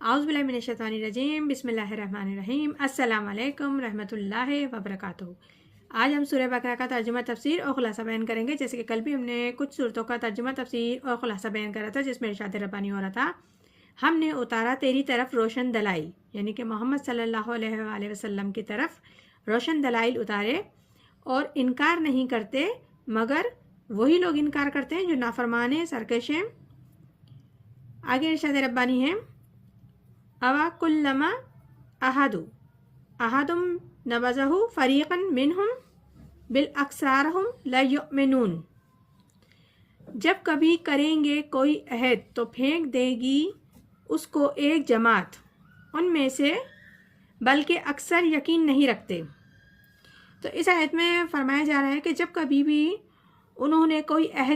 औज़ुबिल्लाहिमिनश्शैतानिर्रजीम बिस्मिल्लाहिर्रहमानिर्रहीम अस्सलाम वालेकुम रहमतुल्लाहि व बरकातुहू। आज हम सूरह बकरा का तर्जुमा तफसीर और ख़ुलासा बयान करेंगे। जैसे कि कल भी हमने कुछ सूरतों का तर्जुमा तफसीर और ख़ुलासा बयान करा था, जिसमें इरशाद रब्बानी हो रहा था, हमने उतारा तेरी तरफ रोशन दलाइल, यानी कि मोहम्मद सल्लल्लाहु अलैहि वसल्लम की तरफ रोशन दलाइल उतारे और इनकार नहीं करते मगर वही लोग इनकार करते हैं जो नाफरमान हैं, सरकश हैं। आगे इरशाद रब्बानी है, अवा कुल्लमा अहादुम नबज़हु फ़रीक़न मिनहुम बिल अक्सारहुम ला युमिनून। जब कभी करेंगे कोई अहद तो फेंक देगी उसको एक जमात उनमें से, बल्कि अक्सर यकीन नहीं रखते। तो इस आयत में फरमाया जा रहा है कि जब कभी भी उन्होंने कोई अहद